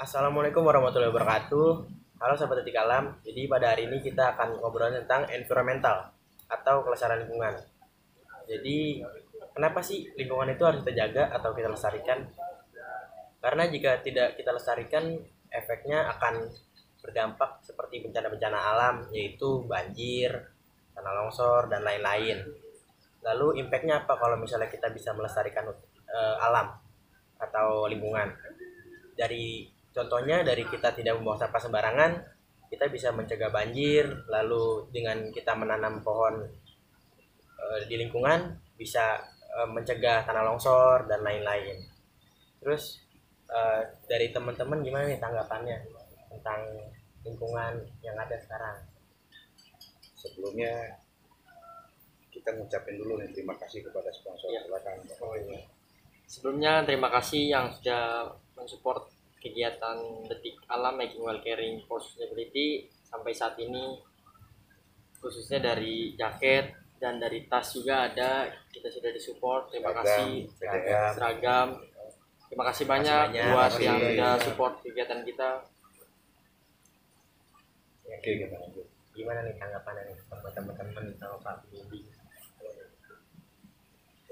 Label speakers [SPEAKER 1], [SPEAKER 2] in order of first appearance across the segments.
[SPEAKER 1] Assalamualaikum warahmatullahi wabarakatuh. Halo sahabat detik alam. Jadi pada hari ini kita akan ngobrol tentang environmental atau kelestarian lingkungan. Jadi kenapa sih lingkungan itu harus kita jaga atau kita lestarikan? Karena jika tidak kita lestarikan, efeknya akan berdampak seperti bencana-bencana alam, yaitu banjir, tanah longsor, dan lain-lain. Lalu impactnya apa kalau misalnya kita bisa melestarikan alam atau lingkungan? Dari kita tidak membuang sampah sembarangan, kita bisa mencegah banjir. Lalu dengan kita menanam pohon di lingkungan bisa mencegah tanah longsor dan lain-lain. Terus dari teman-teman gimana nih tanggapannya tentang lingkungan yang ada sekarang?
[SPEAKER 2] Sebelumnya kita ngucapin dulu nih terima kasih kepada sponsor. Silakan.
[SPEAKER 1] Oh iya.
[SPEAKER 3] Sebelumnya terima kasih yang sudah mensupport kegiatan Detik Alam Making Well Caring for Sustainability sampai saat ini, khususnya dari jaket dan dari tas juga ada, kita sudah disupport. Terima kasih. Seragam. Terima kasih banyak buat yang sudah support kegiatan kita.
[SPEAKER 2] Oke, kita lanjut.
[SPEAKER 1] Gimana nih tanggapannya nih sama teman-teman tentang Pak Bimbing?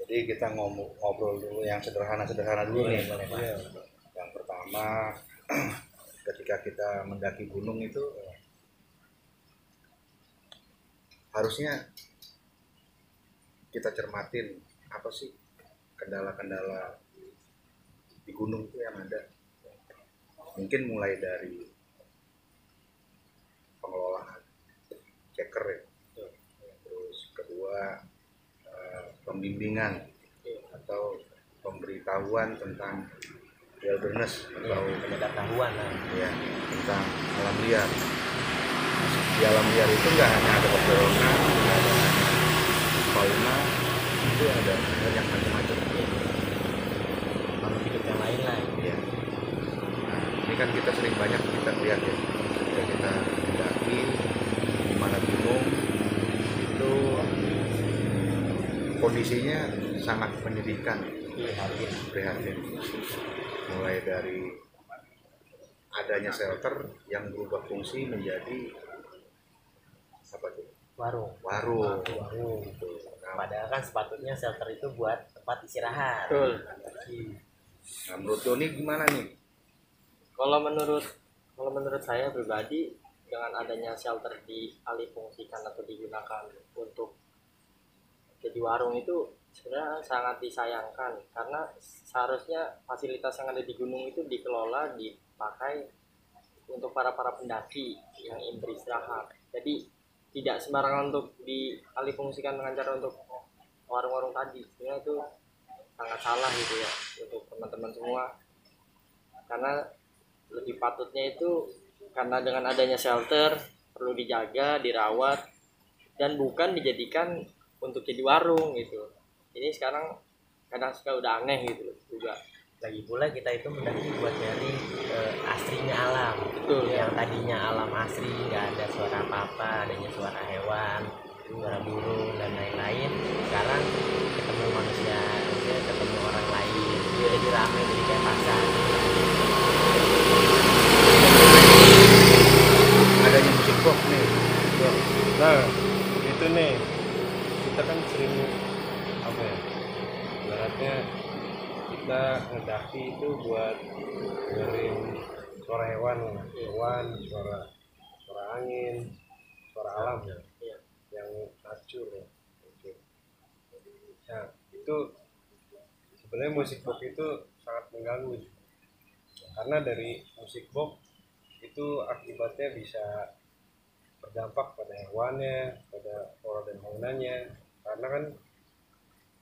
[SPEAKER 2] Jadi kita ngobrol dulu yang sederhana dulu nih.
[SPEAKER 1] Boleh.
[SPEAKER 2] Yang pertama, ketika kita mendaki gunung itu harusnya kita cermatin apa sih kendala-kendala di gunung itu yang ada. Mungkin mulai dari pengelolaan ceker ya. Terus kedua, pembimbingan atau pemberitahuan tentang wilderness atau
[SPEAKER 1] pengetahuan
[SPEAKER 2] ya tentang alam liar. Di alam liar itu nggak hanya ada pepohonan, nggak ada hanya fauna, itu ada banyak macam-macam.
[SPEAKER 1] makhluk hidup yang lain lah.
[SPEAKER 2] Ya. Nah, ini kan kita sering banyak kita lihat ya, ketika kita mendaki di mana gunung itu kondisinya sangat menyedihkan, prihatin. Mulai dari adanya shelter yang berubah fungsi menjadi apa tuh? Warung.
[SPEAKER 1] Gitu. Padahal kan sepatutnya shelter itu buat tempat istirahat.
[SPEAKER 3] Betul.
[SPEAKER 2] Nah, menurut Doni gimana nih?
[SPEAKER 3] Kalau menurut saya pribadi, dengan adanya shelter dialihfungsikan atau digunakan untuk jadi warung itu sebenarnya sangat disayangkan, karena seharusnya fasilitas yang ada di gunung itu dikelola, dipakai untuk para pendaki yang ingin beristirahat. Jadi tidak sembarangan untuk dialihfungsikan dengan cara untuk warung-warung tadi. Sebenarnya itu sangat salah gitu ya untuk teman-teman semua, karena lebih patutnya itu karena dengan adanya shelter perlu dijaga, dirawat, dan bukan dijadikan untuk jadi warung gitu. Ini sekarang kadang suka udah aneh gitu juga.
[SPEAKER 1] Lagi pula kita itu mendaki buat nyari aslinya alam.
[SPEAKER 3] Betul.
[SPEAKER 1] Yang tadinya alam asli, nggak ada suara apa-apa, adanya suara hewan, suara burung dan lain-lain. Sekarang ketemu manusia, ketemu orang lain, jadi ramai, jadi kayak pasar.
[SPEAKER 2] Adanya musik box nih.
[SPEAKER 4] Nah, itu nih, kita kan sering apa ya, ibaratnya kita ngedaki itu buat dengerin suara hewan, suara angin, suara alam ya, yang nature ya. Oke. Nah, itu sebenarnya musik box itu sangat mengganggu, karena dari musik box itu akibatnya bisa berdampak pada hewannya, pada flora dan faunanya, karena kan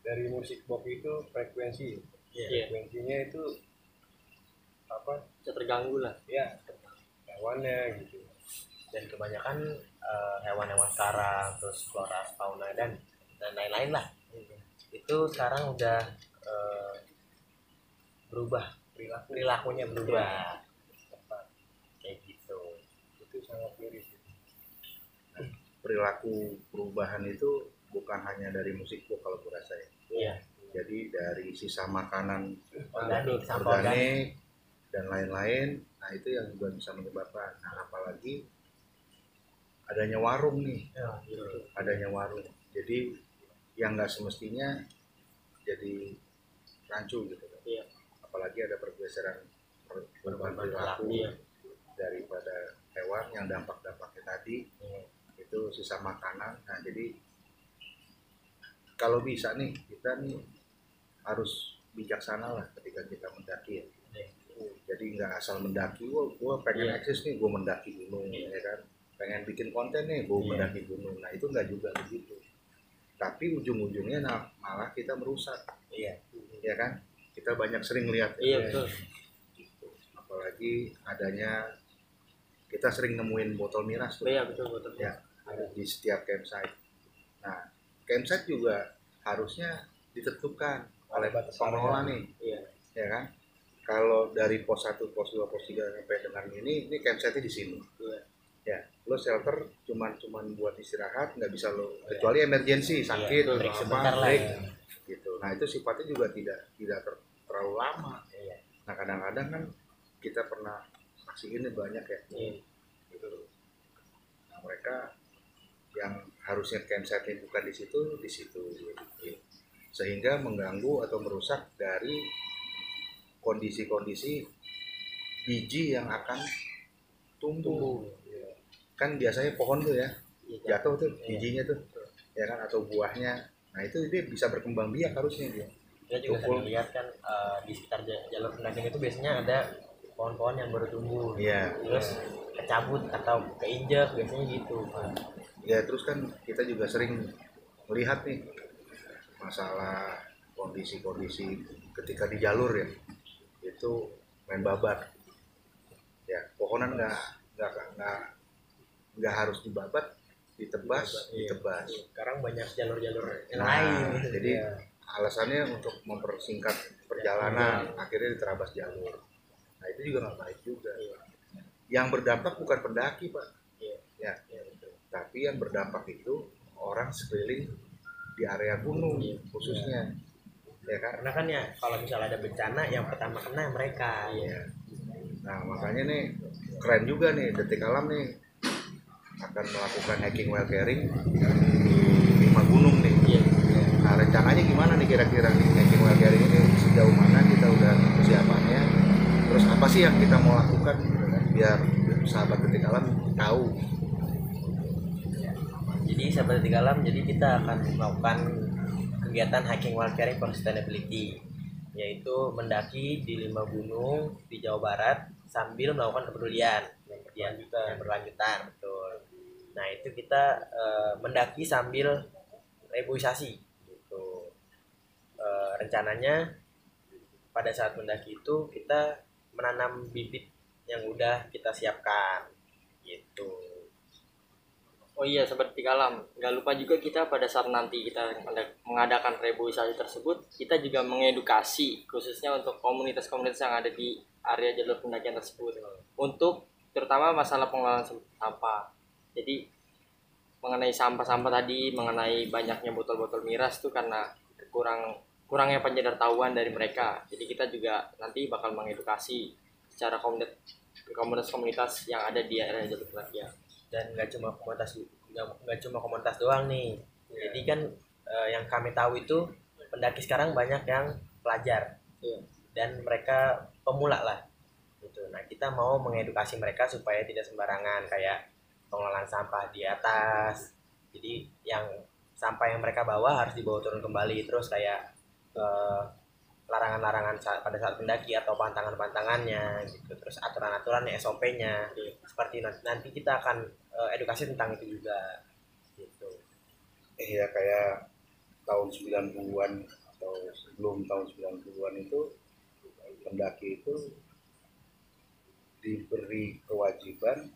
[SPEAKER 4] dari musik box itu frekuensinya itu apa?
[SPEAKER 3] Bisa terganggu lah.
[SPEAKER 4] Ya, hewannya gitu.
[SPEAKER 1] Dan kebanyakan hewan-hewan sekarang, terus flora, fauna dan lain-lain lah. Itu sekarang udah berubah, perilakunya berubah. Kayak gitu.
[SPEAKER 4] Itu sangat miris.
[SPEAKER 2] Perilaku perubahan itu bukan hanya dari musik box kalau aku rasa ya.
[SPEAKER 1] Iya.
[SPEAKER 2] Jadi dari sisa makanan
[SPEAKER 1] Organik, sampah
[SPEAKER 2] organik dan lain-lain. Nah itu yang juga bisa menyebabkan. Nah apalagi adanya warung nih,
[SPEAKER 3] Ya, gitu.
[SPEAKER 2] adanya warung. Jadi yang nggak semestinya jadi rancu gitu.
[SPEAKER 3] Iya.
[SPEAKER 2] Apalagi ada pergeseran perubahan perilaku
[SPEAKER 3] Iya.
[SPEAKER 2] daripada hewan yang dampak-dampaknya tadi itu sisa makanan. Nah jadi kalau bisa nih kita nih harus bijaksana lah ketika kita mendaki ya. Jadi nggak asal mendaki, wah gue pengen
[SPEAKER 3] Iya.
[SPEAKER 2] eksis nih, gue mendaki gunung, ya kan, pengen bikin konten nih, gue mendaki gunung. Nah itu nggak juga begitu. Tapi ujung-ujungnya malah kita merusak,
[SPEAKER 1] Iya.
[SPEAKER 2] ya kan? Kita banyak sering lihat,
[SPEAKER 3] Iya, betul.
[SPEAKER 2] gitu. Apalagi adanya kita sering nemuin botol miras tuh,
[SPEAKER 3] Iya, betul.
[SPEAKER 2] ya, ada di setiap campsite. Nah, campsite juga harusnya ditentukan oleh pengelola nih,
[SPEAKER 3] Iya.
[SPEAKER 2] ya kan? Kalau dari pos 1, pos 2, pos 3 sampai dengan ini campsite di sini.
[SPEAKER 3] Iya.
[SPEAKER 2] Ya, lo shelter cuman buat istirahat, nggak bisa lo kecuali emergency, sakit,
[SPEAKER 3] break
[SPEAKER 2] apa,
[SPEAKER 1] sebentar lah
[SPEAKER 2] break,
[SPEAKER 1] ya.
[SPEAKER 2] gitu. Nah itu sifatnya juga tidak terlalu lama.
[SPEAKER 1] Iya.
[SPEAKER 2] Nah kadang-kadang kan kita pernah saksiin ini banyak ya,
[SPEAKER 3] Iya.
[SPEAKER 2] gitu. Nah, mereka yang harusnya campsite bukan di situ gitu. Sehingga mengganggu atau merusak dari kondisi-kondisi biji yang akan tumbuh. Kan biasanya pohon tuh ya jatuh tuh bijinya tuh, ya kan, atau buahnya. Nah itu dia bisa berkembang biak harusnya dia.
[SPEAKER 1] Kita juga sering lihat kan di sekitar jalur pendakian itu biasanya ada pohon-pohon yang baru tumbuh,
[SPEAKER 2] Iya.
[SPEAKER 1] terus kecabut atau keinjak biasanya gitu.
[SPEAKER 2] Ya terus kan kita juga sering melihat nih masalah kondisi-kondisi ketika di jalur ya, itu main babat. Ya pohonan nggak harus dibabat, ditebas.
[SPEAKER 1] Sekarang banyak jalur-jalur yang
[SPEAKER 2] Nah,
[SPEAKER 1] lain.
[SPEAKER 2] jadi alasannya untuk mempersingkat perjalanan, akhirnya diterabas jalur. Nah itu juga nggak baik juga. Yang berdampak bukan pendaki pak, ya, tapi yang berdampak itu orang sekeliling di area gunung khususnya, ya kan.
[SPEAKER 1] Karena kan ya kalau misalnya ada bencana yang pertama kena mereka.
[SPEAKER 2] Ya. Nah makanya nih keren juga nih Detik Alam nih akan melakukan hiking while caring di 5 gunung nih. Nah rencananya gimana nih kira-kira nih hiking while caring ini, sejauh mana kita udah persiapannya, terus apa sih yang kita mau lakukan gitu kan, biar sahabat Detik Alam tahu.
[SPEAKER 1] Jadi sahabat Detik Alam, jadi kita akan melakukan kegiatan hiking while caring for sustainability, yaitu mendaki di 5 gunung di Jawa Barat sambil melakukan kepedulian yang berlanjutan, betul. Nah itu kita mendaki sambil reboisasi gitu. Rencananya pada saat mendaki itu kita menanam bibit yang udah kita siapkan gitu.
[SPEAKER 3] Oh iya, seperti Kalam, nggak lupa juga kita pada saat nanti kita mengadakan reboisasi tersebut, kita juga mengedukasi khususnya untuk komunitas-komunitas yang ada di area jalur pendakian tersebut untuk terutama masalah pengelolaan sampah. Jadi mengenai sampah-sampah tadi, mengenai banyaknya botol-botol miras tuh karena kurangnya penyadartahuan dari mereka. Jadi kita juga nanti bakal mengedukasi secara komunitas-komunitas yang ada di area jalur pendakian.
[SPEAKER 1] Dan nggak cuma komunitas doang nih. Jadi kan yang kami tahu itu pendaki sekarang banyak yang pelajar dan mereka pemula lah gitu. Nah kita mau mengedukasi mereka supaya tidak sembarangan kayak pengelolaan sampah di atas. Jadi yang sampah yang mereka bawa harus dibawa turun kembali, terus kayak larangan-larangan pada saat mendaki atau pantangan-pantangannya gitu, terus aturan-aturannya, SOP-nya seperti nanti kita akan edukasi tentang itu juga gitu.
[SPEAKER 2] Ya kayak tahun 90-an atau sebelum tahun 90-an itu pendaki itu diberi kewajiban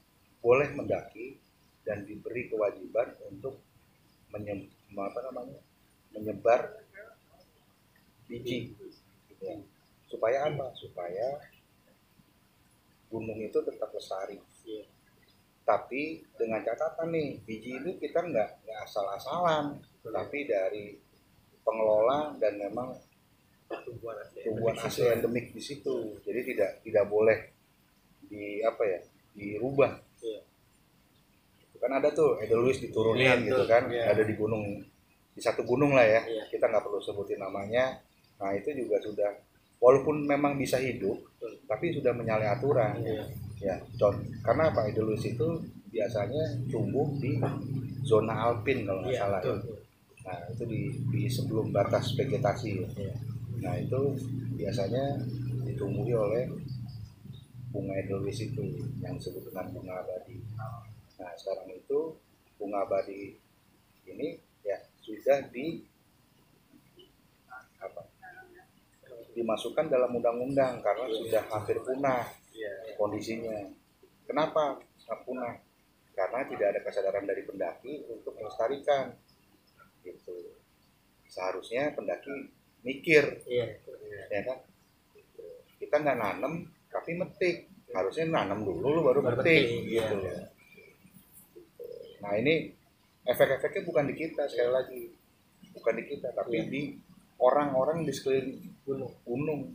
[SPEAKER 2] boleh mendaki dan diberi kewajiban untuk menyebar biji gitu. Supaya apa? Supaya gunung itu tetap lestari. Tapi dengan catatan nih, biji itu kita nggak asal-asalan, tapi dari pengelola dan memang tumbuhan asli endemik di situ. Jadi tidak boleh dirubah. Kan ada tuh Edelweiss diturunin gitu kan, ada di gunung, di satu gunung lah ya, kita nggak perlu sebutin namanya. Nah itu juga sudah, walaupun memang bisa hidup tapi sudah menyalahi aturan. Ya karena apa, Edelweiss itu biasanya tumbuh di zona alpin kalau nggak salah ya. Nah itu di sebelum batas vegetasi ya. Nah itu biasanya ditumbuhi oleh bunga Edelweiss itu yang disebut dengan bunga abadi. Nah sekarang itu bunga abadi ini ya sudah dimasukkan dalam undang-undang karena sudah hampir punah kondisinya. Kenapa punah? Karena tidak ada kesadaran dari pendaki untuk melestarikan. Gitu. Seharusnya pendaki mikir, ya kan? Kita nggak nanam tapi metik. Harusnya nanam dulu baru metik, gitu. Nah ini efek-efeknya bukan di kita, sekali lagi bukan di kita, tapi di orang-orang di sekeliling gunung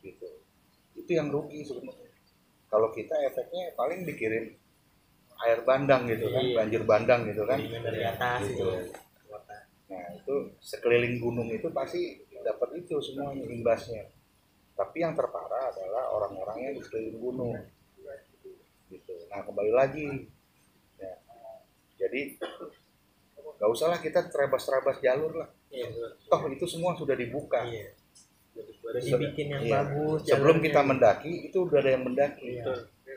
[SPEAKER 2] gitu. Itu yang rugi sebenarnya. Kalau kita efeknya paling dikirim air bandang gitu kan, banjir bandang gitu kan
[SPEAKER 1] dari atas
[SPEAKER 2] gitu. Nah itu sekeliling gunung itu pasti dapat itu semuanya imbasnya. Tapi yang terparah adalah orang-orang yang di sekeliling gunung gitu. Nah kembali lagi ya. Jadi gak usahlah kita terabas-terabas jalur lah. Toh itu semua sudah dibuka.
[SPEAKER 1] Udah dibikin yang bagus.
[SPEAKER 2] Sebelum kita mendaki itu udah ada yang mendaki.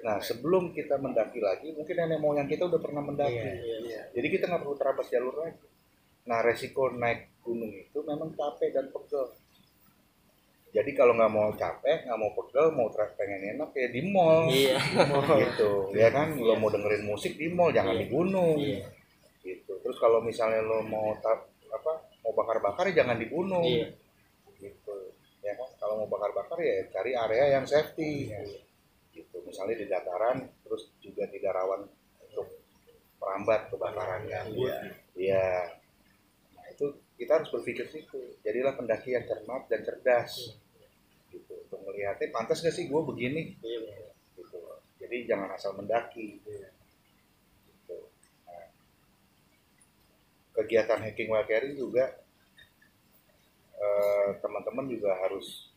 [SPEAKER 2] Nah sebelum kita mendaki lagi mungkin nenek moyang kita udah pernah mendaki. Jadi kita nggak perlu terabas jalur lagi. Nah resiko naik gunung itu memang capek dan pegel. Jadi kalau nggak mau capek, nggak mau pegel, mau pengen enak ya di mall, gitu, ya kan? Lo mau dengerin musik di mall, jangan di gunung, gitu. Terus kalau misalnya lo mau bakar-bakar ya jangan di gunung, gitu, ya kan? Kalau mau bakar-bakar ya cari area yang safety, gitu. Misalnya di dataran, terus juga tidak rawan untuk merambat kebakaran kan, ya. Nah itu kita harus berpikir situ. Jadilah pendaki yang cermat dan cerdas. Gitu. Untuk melihatnya pantas gak sih gue begini gitu. Jadi jangan asal mendaki gitu. Nah, kegiatan hiking while carrying juga teman-teman juga harus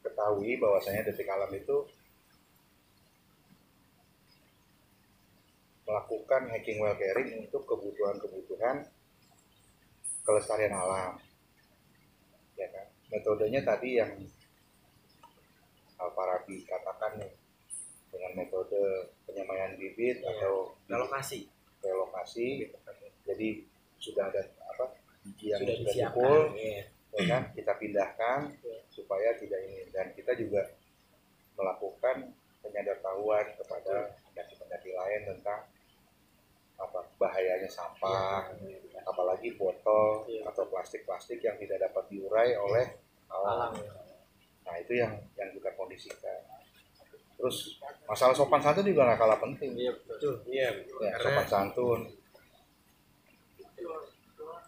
[SPEAKER 2] ketahui bahwasanya Detik Alam itu melakukan hiking while carrying untuk kebutuhan kelestarian alam, ya kan? Metodenya tadi yang Al-Farabi katakan nih, dengan metode penyemaian bibit atau
[SPEAKER 1] relokasi.
[SPEAKER 2] Jadi sudah ada biji yang sudah dipul, ya kan? Kita pindahkan supaya tidak ini, dan kita juga melakukan penyadartahuan kepada pendaki-pendaki lain tentang bahayanya sampah, apalagi botol atau plastik-plastik yang tidak dapat diurai oleh alam. Nah itu yang kita kondisikan. Terus masalah sopan santun juga nggak kalah penting.
[SPEAKER 1] Ya,
[SPEAKER 2] sopan santun.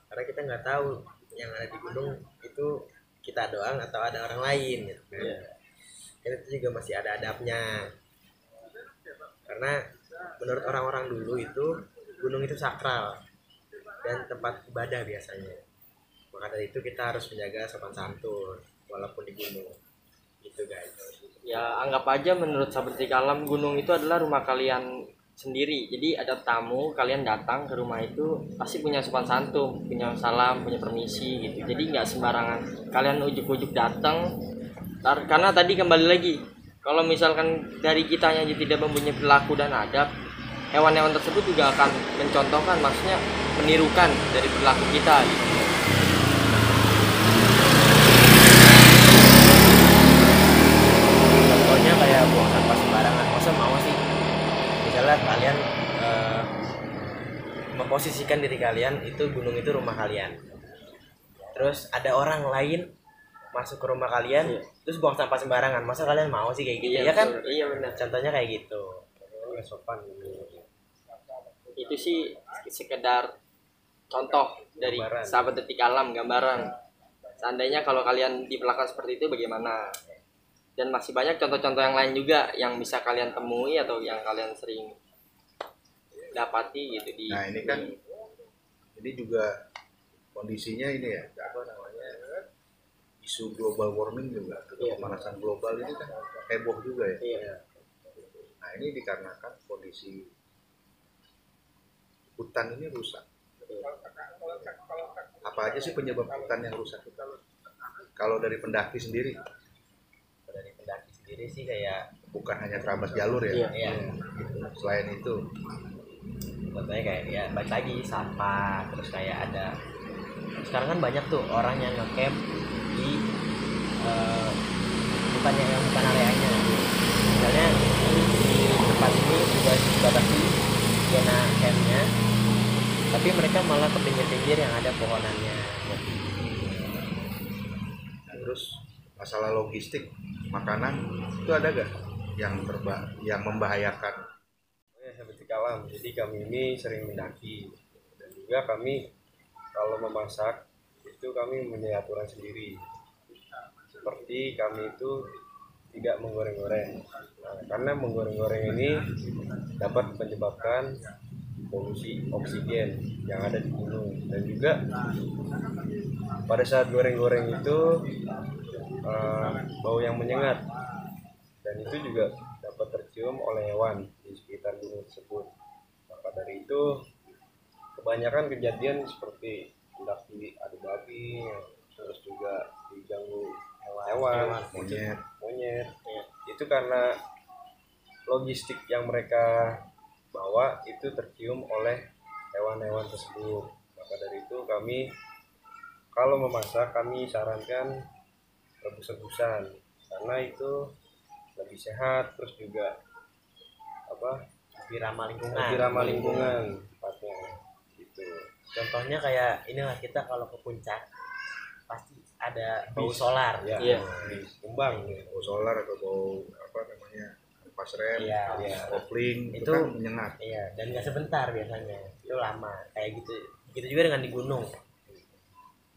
[SPEAKER 1] Karena kita nggak tahu yang ada di gunung itu kita doang atau ada orang lain. Gitu. Dan itu juga masih ada adabnya. Karena menurut orang-orang dulu itu gunung itu sakral dan tempat ibadah biasanya. Maka dari itu kita harus menjaga sopan santun walaupun di gunung. Gitu guys.
[SPEAKER 3] Ya anggap aja menurut Sahabat Detik Alam, gunung itu adalah rumah kalian sendiri. Jadi ada tamu, kalian datang ke rumah itu pasti punya sopan santun, punya salam, punya permisi gitu. Jadi nggak sembarangan kalian ujuk-ujuk datang. Karena tadi kembali lagi, kalau misalkan dari kitanya aja tidak mempunyai perilaku dan adab, hewan-hewan tersebut juga akan mencontohkan, maksudnya menirukan dari perilaku kita gitu.
[SPEAKER 1] Contohnya kayak buang sampah sembarangan. Masa mau sih misalnya kalian memposisikan diri kalian itu gunung itu rumah kalian, terus ada orang lain masuk ke rumah kalian terus buang sampah sembarangan, masa kalian mau sih kayak gitu? Ya kan?
[SPEAKER 3] Iya benar.
[SPEAKER 1] Contohnya kayak gitu.
[SPEAKER 4] Sopan.
[SPEAKER 3] Itu sih sekedar contoh dari Sahabat Detik Alam, gambaran seandainya kalau kalian diperlakukan seperti itu bagaimana? Dan masih banyak contoh-contoh yang lain juga yang bisa kalian temui atau yang kalian sering dapati gitu di.
[SPEAKER 2] Nah ini kan ini juga kondisinya ini ya, apa namanya, isu global warming juga, pemanasan global ini kan heboh juga ya.
[SPEAKER 3] Iya.
[SPEAKER 2] Nah ini dikarenakan kondisi hutan ini rusak. Apa aja sih penyebab hutan yang rusak itu? Kalau dari pendaki sendiri,
[SPEAKER 1] Dari pendaki sendiri sih kayak
[SPEAKER 2] bukan hanya terabas jalur ya.
[SPEAKER 1] ya
[SPEAKER 2] Selain itu,
[SPEAKER 1] contohnya kayak ya balik lagi sampah, terus kayak ada sekarang kan banyak tuh orang yang ngecamp di bukan areanya. Misalnya di tempat ini sudah dibatasi zona campnya, tapi mereka malah ke pinggir-pinggir yang ada pohonannya.
[SPEAKER 2] nah, terus masalah logistik makanan itu ada gak yang membahayakan?
[SPEAKER 4] Ya, seperti kalam. Jadi kami ini sering mendaki dan juga kami kalau memasak itu kami punya aturan sendiri. Seperti kami itu tidak menggoreng-goreng. Nah, karena menggoreng-goreng ini dapat menyebabkan polusi oksigen yang ada di gunung, dan juga pada saat goreng-goreng itu bau yang menyengat, dan itu juga dapat tercium oleh hewan di sekitar gunung tersebut. Maka dari itu kebanyakan kejadian seperti mendaki adu babi, terus juga diganggu hewan, monyet. Itu karena logistik yang mereka bawa itu tercium oleh hewan-hewan tersebut. Maka dari itu kami kalau memasak kami sarankan rebus-rebusan karena itu lebih sehat, terus juga
[SPEAKER 1] Lebih ramah lingkungan.
[SPEAKER 4] lebih ramah lingkungan tepatnya gitu.
[SPEAKER 1] Contohnya kayak inilah kita kalau ke puncak pasti ada bau
[SPEAKER 4] Bis.
[SPEAKER 1] solar.
[SPEAKER 4] Ya,
[SPEAKER 3] Iya.
[SPEAKER 4] di Kumbang
[SPEAKER 2] Bau solar atau bau apa namanya, pas rem,
[SPEAKER 1] Iya.
[SPEAKER 2] kopling itu
[SPEAKER 1] Itu
[SPEAKER 2] kan menyengat.
[SPEAKER 1] Iya, dan nggak sebentar biasanya. Itu lama kayak gitu. Begitu juga dengan di gunung.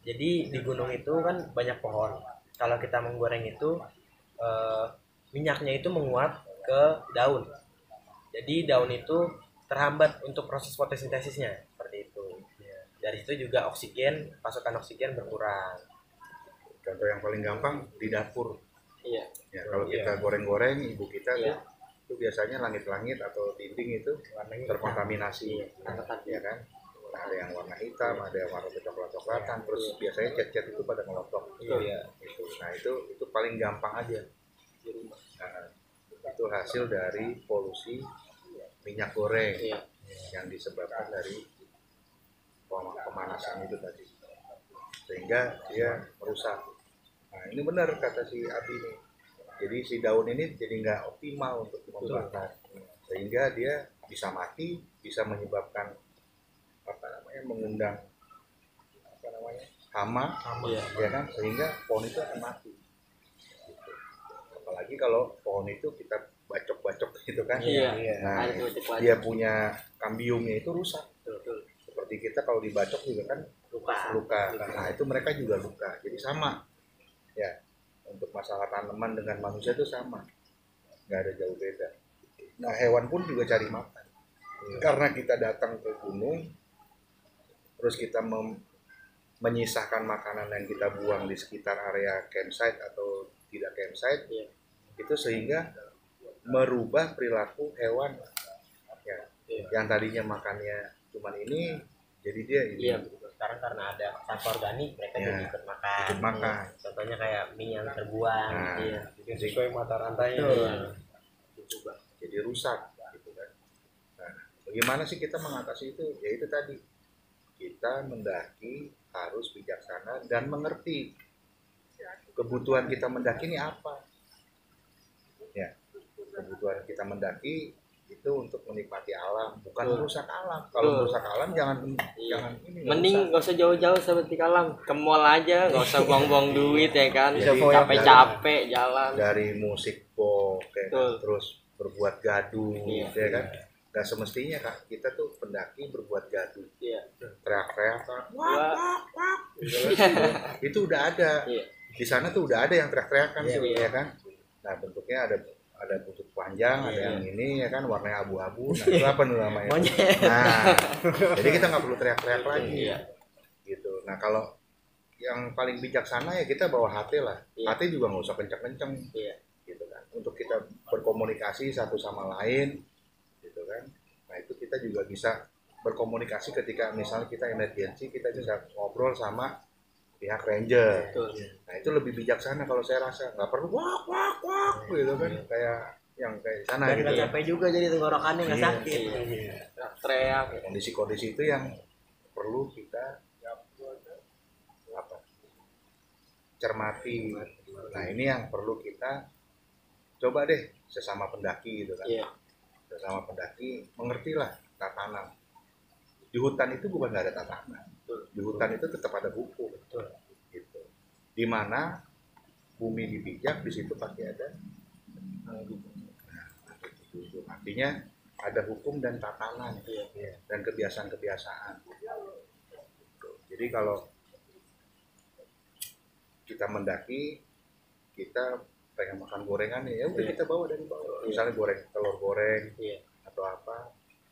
[SPEAKER 1] Jadi di gunung itu kan banyak pohon. Kalau kita menggoreng itu minyaknya itu menguap ke daun. Jadi daun itu terhambat untuk proses fotosintesisnya seperti itu. Dari situ juga pasokan oksigen berkurang.
[SPEAKER 2] Contoh yang paling gampang di dapur.
[SPEAKER 3] Iya.
[SPEAKER 2] Ya, kalau
[SPEAKER 4] Iya.
[SPEAKER 2] kita goreng-goreng, ibu kita
[SPEAKER 3] Iya.
[SPEAKER 2] tuh, itu biasanya langit-langit atau dinding itu
[SPEAKER 1] Warnanya
[SPEAKER 2] terkontaminasi, ya kan? Nah, ada yang warna hitam, ada yang warna coklat-coklatan, terus biasanya cat-cat itu pada ngelotok.
[SPEAKER 4] Iya.
[SPEAKER 2] Itu. Nah, itu paling gampang aja. Nah, itu hasil dari polusi minyak goreng
[SPEAKER 3] Iya.
[SPEAKER 2] yang disebabkan dari pemanasan itu tadi, sehingga dia merusak. Nah, ini benar kata si Abi nih. Jadi si daun ini jadi nggak optimal untuk membakar, sehingga dia bisa mati, bisa menyebabkan mengundang hama,
[SPEAKER 3] Iya.
[SPEAKER 2] ya kan, sehingga pohon itu akan mati. Gitu. Apalagi kalau pohon itu kita bacok-bacok gitu kan,
[SPEAKER 3] Iya.
[SPEAKER 2] nah
[SPEAKER 3] Ada wajib-wajib.
[SPEAKER 2] dia punya kambiumnya itu rusak.
[SPEAKER 3] Betul.
[SPEAKER 2] Seperti kita kalau dibacok juga kan luka. Nah itu mereka juga luka. Jadi sama ya, untuk masalah tanaman dengan manusia itu sama, nggak ada jauh beda. Nah hewan pun juga cari makan. Karena kita datang ke gunung, terus kita menyisahkan makanan yang kita buang di sekitar area campsite atau tidak campsite, itu sehingga merubah perilaku hewan ya, yang tadinya makannya cuman ini, jadi dia ini.
[SPEAKER 3] Iya.
[SPEAKER 1] Sekarang karena ada sampah organik mereka
[SPEAKER 2] Ya,
[SPEAKER 1] jadi ikut makan.
[SPEAKER 2] ikut makan.
[SPEAKER 1] Contohnya kayak mie yang terbuang.
[SPEAKER 2] Nah,
[SPEAKER 3] Iya.
[SPEAKER 4] Yang sesuai mata rantainya.
[SPEAKER 1] Betul.
[SPEAKER 2] jadi rusak gitu kan. Nah, bagaimana sih kita mengatasi itu? Ya itu tadi, kita mendaki harus bijaksana dan mengerti kebutuhan kita mendaki ini apa. Ya, kebutuhan kita mendaki itu untuk menikmati alam, bukan merusak alam. Kalau merusak alam jangan jangan ini. nggak
[SPEAKER 3] Mending
[SPEAKER 2] usah.
[SPEAKER 3] nggak usah jauh-jauh seperti kalam, ke mall aja, nggak usah buang-buang duit ya kan.
[SPEAKER 2] Jadi,
[SPEAKER 3] Capek-capek jalan.
[SPEAKER 2] dari musik pop kayak
[SPEAKER 3] Betul.
[SPEAKER 2] terus berbuat gaduh,
[SPEAKER 3] Iya.
[SPEAKER 2] ya kan? Gak semestinya Kak, kita tuh pendaki berbuat gaduh,
[SPEAKER 3] Iya.
[SPEAKER 2] teriak-teriak,
[SPEAKER 3] Wah.
[SPEAKER 2] Itu udah ada.
[SPEAKER 3] Iya.
[SPEAKER 2] Di sana tuh udah ada yang teriak-teriakan
[SPEAKER 3] Iya,
[SPEAKER 2] tuh,
[SPEAKER 3] iya.
[SPEAKER 2] ya kan. Nah, bentuknya ada buntut panjang, ada
[SPEAKER 3] Iya.
[SPEAKER 2] yang ini ya kan warnanya abu-abu. Nah, itu apa nih namanya?
[SPEAKER 3] Monyet.
[SPEAKER 2] Nah, jadi kita nggak perlu teriak-teriak lagi.
[SPEAKER 3] Iya.
[SPEAKER 2] Gitu. Nah, kalau yang paling bijaksana ya kita bawa HT lah.
[SPEAKER 3] Iya.
[SPEAKER 2] HT juga nggak usah kenceng-kenceng.
[SPEAKER 3] Iya.
[SPEAKER 2] Gitu kan. Untuk kita berkomunikasi satu sama lain, gitu kan. Nah, itu kita juga bisa berkomunikasi ketika misalnya kita emergency, kita bisa ngobrol sama pihak ranger.
[SPEAKER 3] Betul.
[SPEAKER 2] Nah, itu lebih bijaksana kalau saya rasa. Nggak perlu wak wak wak gitu kan, kayak yang kayak sana
[SPEAKER 1] Dan
[SPEAKER 2] gitu.
[SPEAKER 1] nggak capek juga jadi tenggorokannya nggak
[SPEAKER 2] Iya.
[SPEAKER 1] sakit.
[SPEAKER 3] Iya. Teriak.
[SPEAKER 2] Kondisi-kondisi itu yang perlu kita apa, cermati. Nah, ini yang perlu kita coba deh sesama pendaki gitu kan.
[SPEAKER 3] Iya.
[SPEAKER 2] Sesama pendaki mengertilah tatanan. Di hutan itu bukan nggak ada tatanan.
[SPEAKER 3] Betul.
[SPEAKER 2] Di hutan itu tetap ada hukum.
[SPEAKER 3] Betul.
[SPEAKER 2] Gitu. Di mana bumi dipijak, di situ pasti ada hukum. Artinya ada hukum dan tatanan
[SPEAKER 3] Iya.
[SPEAKER 2] dan kebiasaan-kebiasaan. Jadi kalau kita mendaki, kita pengen makan gorengan ya udah
[SPEAKER 3] Iya.
[SPEAKER 2] kita bawa dari bawah.
[SPEAKER 3] Iya.
[SPEAKER 2] Misalnya goreng telur goreng
[SPEAKER 3] Iya.
[SPEAKER 2] atau apa,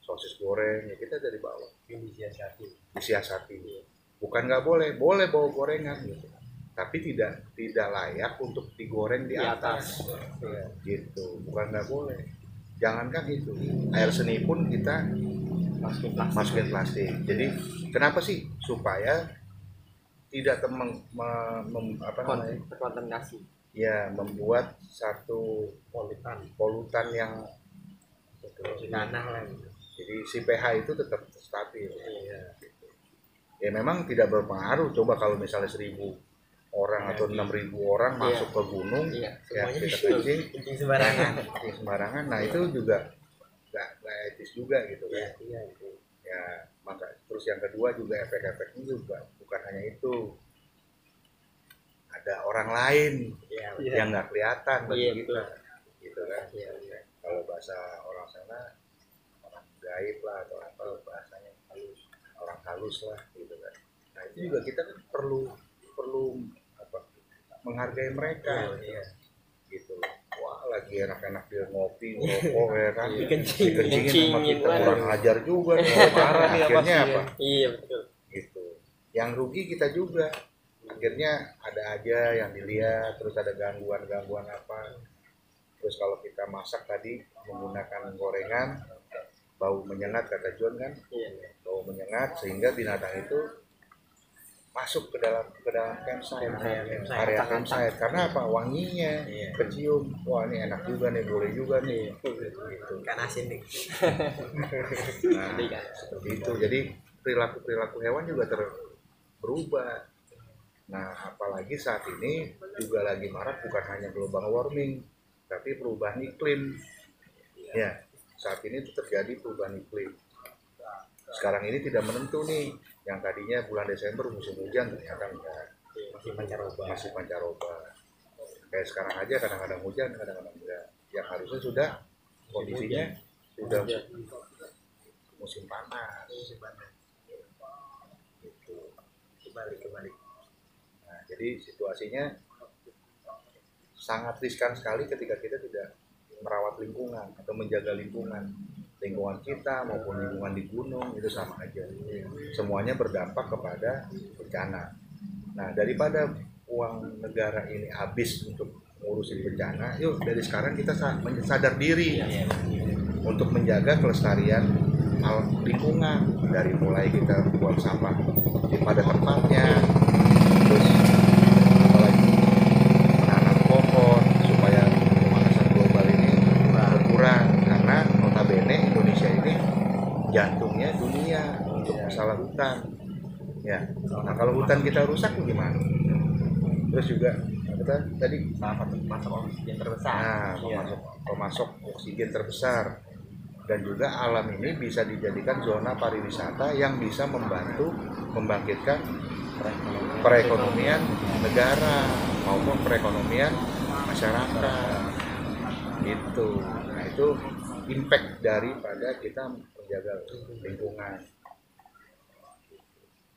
[SPEAKER 2] sosis goreng ya kita dari bawah.
[SPEAKER 4] Ini disiasati.
[SPEAKER 2] Disiasati.
[SPEAKER 3] Iya.
[SPEAKER 2] Bukan nggak boleh bawa gorengan gitu. Tapi tidak layak untuk digoreng di
[SPEAKER 3] Di
[SPEAKER 2] atas.
[SPEAKER 3] atas.
[SPEAKER 4] Iya.
[SPEAKER 2] Gitu. Bukan nggak boleh. Jangankan itu, air seni pun kita masukin plastik. Jadi kenapa sih? Supaya tidak
[SPEAKER 3] Berkontaminasi.
[SPEAKER 2] ya membuat satu polutan yang
[SPEAKER 1] Tanah lah.
[SPEAKER 2] jadi si pH itu tetap stabil.
[SPEAKER 3] Iya.
[SPEAKER 2] Ya memang tidak berpengaruh. Coba kalau misalnya 1.000 orang atau 6.000 orang
[SPEAKER 3] Iya.
[SPEAKER 2] masuk ke gunung,
[SPEAKER 3] Iya.
[SPEAKER 2] ya
[SPEAKER 1] Semuanya
[SPEAKER 2] kita
[SPEAKER 1] kencing.
[SPEAKER 2] kencing,
[SPEAKER 1] Kencing sembarangan.
[SPEAKER 2] kencing sembarangan. Nah itu juga nggak etis juga gitu kan.
[SPEAKER 1] Iya.
[SPEAKER 2] Ya maka terus yang kedua juga efek-efeknya juga bukan hanya itu, ada orang lain
[SPEAKER 1] Iya.
[SPEAKER 2] yang nggak kelihatan bagi
[SPEAKER 3] Iya,
[SPEAKER 2] kita, gitu kan.
[SPEAKER 3] Iya. Iya.
[SPEAKER 2] Kalau bahasa orang sana orang gaib lah atau apa bahasanya halus, orang halus lah gitu kan. Nah itu juga kita kan perlu apa, menghargai mereka.
[SPEAKER 1] Iya.
[SPEAKER 2] Gitu. Wah lagi enak-enak dia ngopi ngerokok ya kan,
[SPEAKER 1] Dikencing.
[SPEAKER 2] dikencingin sama kita,
[SPEAKER 3] Dikencingin.
[SPEAKER 2] kurang ajar juga nih.
[SPEAKER 4] Parah nih,
[SPEAKER 2] Akhirnya
[SPEAKER 4] apa sih,
[SPEAKER 2] apa?
[SPEAKER 3] Iya, betul.
[SPEAKER 2] Gitu. Yang rugi kita juga. Akhirnya ada aja yang dilihat, terus ada gangguan apa. Terus kalau kita masak tadi menggunakan gorengan, bau menyengat kata John kan,
[SPEAKER 3] Iya.
[SPEAKER 2] bau menyengat sehingga binatang itu masuk ke dalam campsite, area campsite. Karena apa? Wanginya
[SPEAKER 1] Iya.
[SPEAKER 2] kecium. Wah ini enak juga nih, boleh juga nih. Gitu.
[SPEAKER 1] Ikan asin nih.
[SPEAKER 2] Nah, seperti itu. Jadi perilaku hewan juga berubah. Nah, apalagi saat ini juga lagi marak bukan hanya global warming, tapi perubahan iklim. Ya, saat ini itu terjadi perubahan iklim. Sekarang ini tidak menentu nih. Yang tadinya bulan Desember musim hujan ternyata enggak. Masih pancaroba. Kayak sekarang aja kadang-kadang hujan, kadang-kadang enggak. Yang harusnya sudah kondisinya sudah musim panas. Gitu.
[SPEAKER 1] Kebalik.
[SPEAKER 2] Nah, jadi situasinya sangat riskan sekali ketika kita tidak merawat lingkungan atau menjaga lingkungan kita maupun lingkungan di gunung itu sama aja. Semuanya berdampak kepada bencana. Nah, daripada uang negara ini habis untuk ngurusin bencana, yuk dari sekarang kita sadar diri untuk menjaga kelestarian lingkungan, dari mulai kita buang sampah pada tempatnya, terus apalagi menanam pohon supaya pemanasan global ini berkurang, karena notabene Indonesia ini jantungnya dunia untuk masalah hutan ya. Nah kalau hutan kita rusak gimana? Terus juga tadi
[SPEAKER 1] Salah satu pemasok oksigen terbesar.
[SPEAKER 2] pemasok oksigen terbesar, dan juga alam ini bisa dijadikan zona pariwisata yang bisa membantu membangkitkan perekonomian negara maupun perekonomian masyarakat itu. Nah itu impact daripada kita menjaga lingkungan.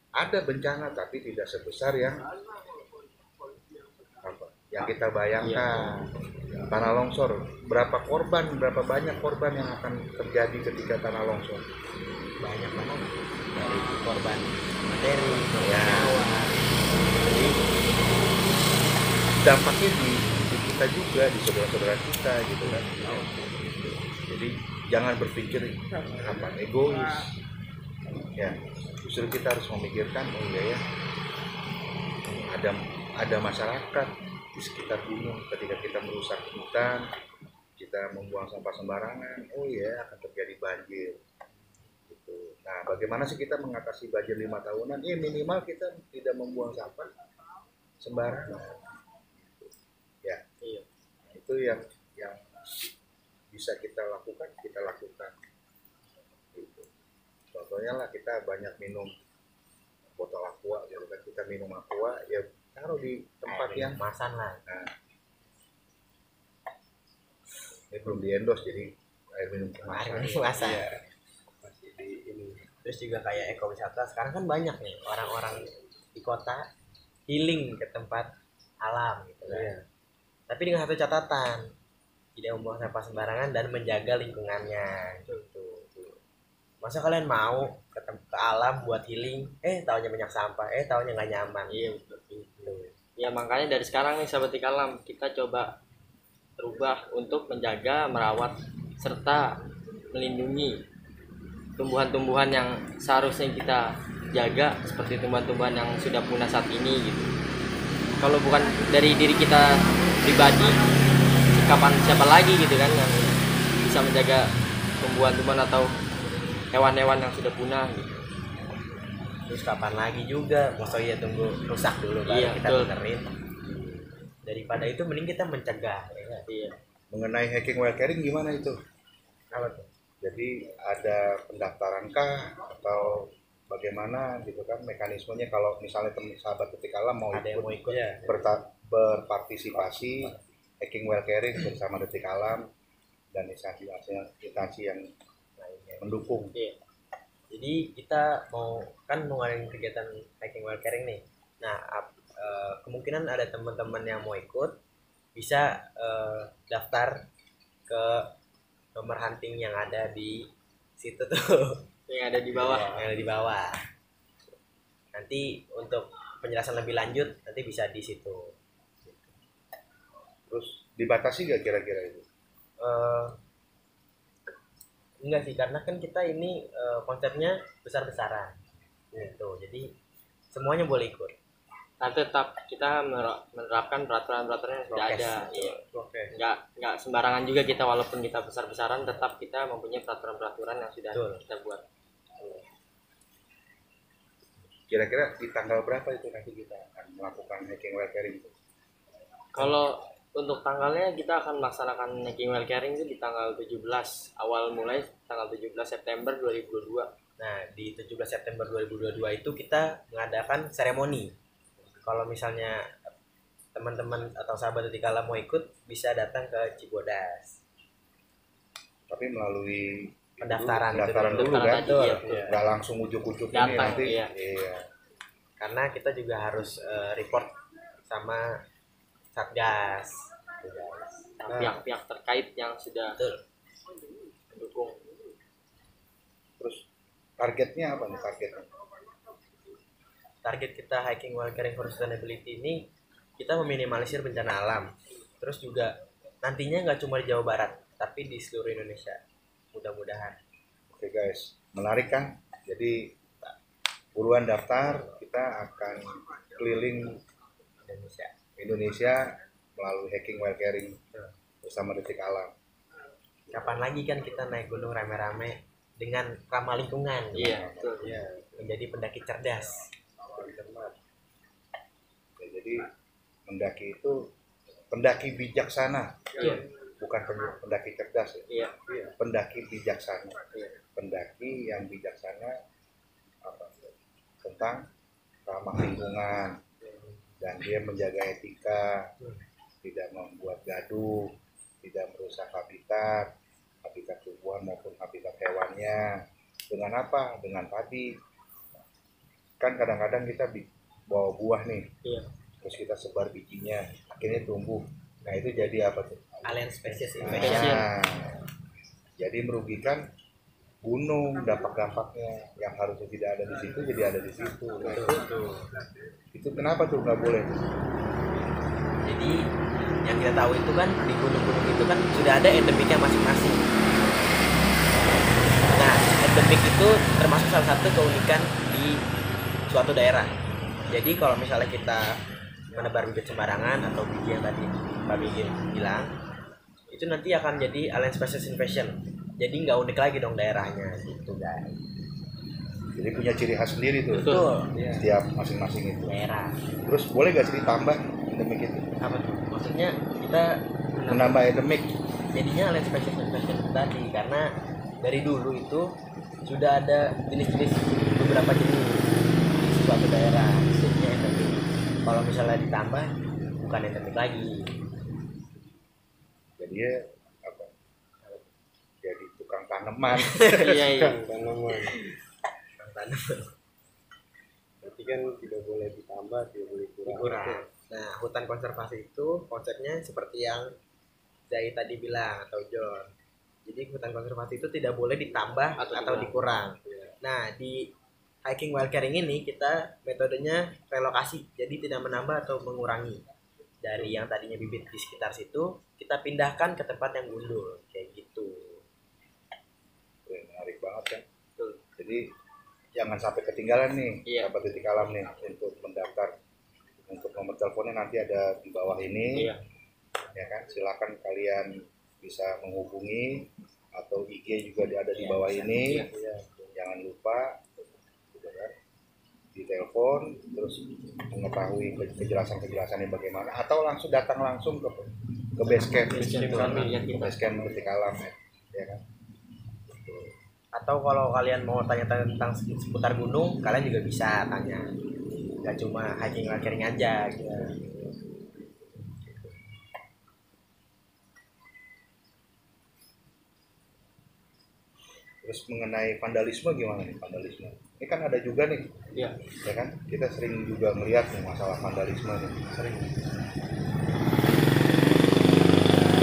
[SPEAKER 2] ada bencana tapi tidak sebesar yang apa yang kita bayangkan. Tanah longsor, berapa banyak korban yang akan terjadi ketika tanah longsor?
[SPEAKER 1] Banyak banget, dari korban materi, korban
[SPEAKER 2] Ya.
[SPEAKER 1] nyawa.
[SPEAKER 2] Jadi dampaknya di kita juga, di saudara-saudara kita gitu kan. Jadi jangan berpikir apa egois. Ya, justru kita harus memikirkan oh iya ya, ada masyarakat di sekitar gunung. Ketika kita merusak hutan, kita membuang sampah sembarangan, oh iya akan terjadi banjir gitu. Nah, bagaimana sih kita mengatasi banjir 5 tahunan? Ya minimal kita tidak membuang sampah sembarangan. Ya,
[SPEAKER 3] Iya.
[SPEAKER 2] itu yang bisa kita lakukan gitu. Contohnya lah kita banyak minum botol aqua gitu kan, kita minum aqua ya taruh di tempat yang
[SPEAKER 1] kemasan lah.
[SPEAKER 2] nah, ini belum di endorse jadi air minum kemasan.
[SPEAKER 1] Kemasan.
[SPEAKER 4] Iya. Masih di ini.
[SPEAKER 1] Terus juga kayak ekowisata sekarang kan banyak nih orang-orang di kota healing ke tempat alam gitu kan.
[SPEAKER 4] Iya.
[SPEAKER 1] Tapi dengan satu catatan, tidak membuang sampah sembarangan dan menjaga lingkungannya gitu. Masa kalian mau ke alam buat healing, taunya banyak sampah, taunya nggak nyaman.
[SPEAKER 3] Iya betul.
[SPEAKER 1] Gitu.
[SPEAKER 3] Ya makanya dari sekarang nih sahabat Tikalam, kita coba berubah untuk menjaga, merawat serta melindungi tumbuhan-tumbuhan yang seharusnya kita jaga, seperti tumbuhan-tumbuhan yang sudah punah saat ini gitu. Kalau bukan dari diri kita pribadi, siapa lagi gitu kan yang bisa menjaga tumbuhan-tumbuhan atau hewan-hewan yang sudah punah gitu.
[SPEAKER 1] Terus kapan lagi juga, maksudnya tunggu rusak dulu baru
[SPEAKER 3] Iya,
[SPEAKER 1] kita
[SPEAKER 3] betul.
[SPEAKER 1] benerin. Daripada itu mending kita mencegah. Ya kan?
[SPEAKER 3] Iya.
[SPEAKER 2] Mengenai hacking well caring gimana itu?
[SPEAKER 1] Apa tuh?
[SPEAKER 2] Jadi ada pendaftaran kah atau bagaimana gitu kan mekanismenya kalau misalnya teman sahabat ketika alam mau
[SPEAKER 1] Ada yang mau ikut
[SPEAKER 4] Iya.
[SPEAKER 2] berpartisipasi hacking well caring bersama Detik Alam dan instansi yang
[SPEAKER 1] lainnya.
[SPEAKER 2] mendukung.
[SPEAKER 3] Iya.
[SPEAKER 1] Jadi kita mau ngadain kegiatan hiking well caring nih. Nah, kemungkinan ada teman-teman yang mau ikut bisa daftar ke nomor hunting yang ada di situ tuh.
[SPEAKER 3] Yang ada di bawah.
[SPEAKER 1] Yang ada di bawah. Nanti untuk penjelasan lebih lanjut nanti bisa di situ.
[SPEAKER 2] Terus dibatasi gak kira-kira itu?
[SPEAKER 1] Enggak sih, karena kan kita ini konsepnya besar-besaran gitu. Jadi semuanya boleh ikut.
[SPEAKER 3] Tapi tetap kita menerapkan peraturan-peraturan yang sudah
[SPEAKER 1] Prokes.
[SPEAKER 3] ada. Iya.
[SPEAKER 4] Oke.
[SPEAKER 3] Nggak sembarangan juga kita, walaupun kita besar-besaran tetap kita mempunyai peraturan-peraturan yang sudah
[SPEAKER 1] Betul.
[SPEAKER 3] kita buat.
[SPEAKER 2] Kira-kira di tanggal berapa itu nanti kita akan melakukan hacking well caring itu?
[SPEAKER 3] Kalau untuk tanggalnya kita akan melaksanakan hiking well caring itu di tanggal 17, awal mulai tanggal 17 September 2022.
[SPEAKER 1] Nah, di 17 September 2022 itu kita mengadakan seremoni. Kalau misalnya teman-teman atau sahabat Detik Alam mau ikut, bisa datang ke Cibodas.
[SPEAKER 2] Tapi melalui
[SPEAKER 1] Pendaftaran itu
[SPEAKER 2] pendaftaran
[SPEAKER 1] dulu.
[SPEAKER 2] dulu kan?
[SPEAKER 3] Pendaftaran tadi, iya.
[SPEAKER 4] Iya.
[SPEAKER 2] Nggak langsung ujuk-ujuk ini
[SPEAKER 3] Datang,
[SPEAKER 2] nanti.
[SPEAKER 3] iya.
[SPEAKER 2] Iya.
[SPEAKER 1] Karena kita juga harus report sama Satgas. Gitu, guys.
[SPEAKER 3] Pihak-pihak terkait yang sudah
[SPEAKER 1] Betul.
[SPEAKER 3] mendukung.
[SPEAKER 2] Terus targetnya apa nih targetnya?
[SPEAKER 1] Target kita hiking well caring for sustainability ini kita meminimalisir bencana alam. Terus juga nantinya nggak cuma di Jawa Barat, tapi di seluruh Indonesia. Mudah-mudahan.
[SPEAKER 2] Oke guys, menarik kan? Jadi buruan daftar, kita akan keliling Indonesia melalui hacking well caring bersama Detik Alam.
[SPEAKER 1] Kapan lagi kan kita naik gunung rame-rame dengan ramah lingkungan.
[SPEAKER 3] Iya, betul.
[SPEAKER 4] Iya.
[SPEAKER 1] Menjadi pendaki cerdas.
[SPEAKER 2] Ya, jadi mendaki itu pendaki bijaksana,
[SPEAKER 3] Iya.
[SPEAKER 2] bukan pendaki cerdas ya.
[SPEAKER 3] Iya.
[SPEAKER 2] Pendaki bijaksana.
[SPEAKER 3] Iya.
[SPEAKER 2] Pendaki yang bijaksana apa, tentang ramah lingkungan dan dia menjaga etika, tidak membuat gaduh, tidak merusak habitat tumbuhan maupun habitat hewannya. Dengan apa? Dengan tadi kan kadang-kadang kita bawa buah nih,
[SPEAKER 3] Iya.
[SPEAKER 2] terus kita sebar bijinya, akhirnya tumbuh. Nah itu jadi apa tuh?
[SPEAKER 1] Alien species invasion.
[SPEAKER 2] Nah, jadi merugikan gunung, dampak-dampaknya yang harusnya tidak ada di situ jadi ada di situ. Nah, itu kenapa tuh nggak boleh?
[SPEAKER 1] Jadi yang kita tahu itu kan di gunung-gunung itu kan sudah ada endemiknya masing-masing. Nah, endemik itu termasuk salah satu keunikan di suatu daerah. Jadi kalau misalnya kita menebar bibit sembarangan atau biji yang tadi Pak Bigin bilang, itu nanti akan jadi alien species invasion. Jadi nggak unik lagi dong daerahnya gitu guys.
[SPEAKER 2] Jadi punya ciri khas sendiri tuh.
[SPEAKER 1] Betul.
[SPEAKER 2] Setiap masing-masing itu.
[SPEAKER 1] Daerah.
[SPEAKER 2] Terus boleh gak sih ditambah endemik itu?
[SPEAKER 1] Apa tuh? Maksudnya kita
[SPEAKER 2] Menambah endemik.
[SPEAKER 1] jadinya alien species invasion tadi karena dari dulu itu sudah ada jenis-jenis beberapa jenis di suatu daerah jadinya endemik. Kalau misalnya ditambah bukan endemik lagi.
[SPEAKER 2] Jadi ya apa? Jadi tukang tanaman.
[SPEAKER 3] Iya, iya.
[SPEAKER 4] tanaman. Berarti kan tidak boleh ditambah, tidak boleh kurang.
[SPEAKER 1] Nah, hutan konservasi itu konsepnya seperti yang Zai tadi bilang atau John. Jadi hutan konservasi itu tidak boleh ditambah atau dikurang. Nah, di hiking while caring ini kita metodenya relokasi. Jadi tidak menambah atau mengurangi. Dari yang tadinya bibit di sekitar situ, kita pindahkan ke tempat yang gundul. Kayak gitu.
[SPEAKER 2] Menarik banget kan. Jadi jangan sampai ketinggalan nih, sahabat Detik Alam nih, untuk mendaftar. Untuk nomor teleponnya nanti ada di bawah ini. Ya kan, silakan kalian bisa menghubungi atau IG juga ada di bawah ini. Jangan lupa gitu kan, ditelepon terus mengetahui kejelasan-kejelasannya bagaimana, atau langsung datang langsung ke base camp Detik Alam ya kan.
[SPEAKER 1] Atau kalau kalian mau tanya-tanya tentang seputar gunung, kalian juga bisa tanya. Gak cuma hiking while caring aja gitu.
[SPEAKER 2] Terus mengenai vandalisme gimana nih vandalisme? Ini kan ada juga nih, ya kan? Kita sering juga melihat nih masalah vandalisme nih. Sering.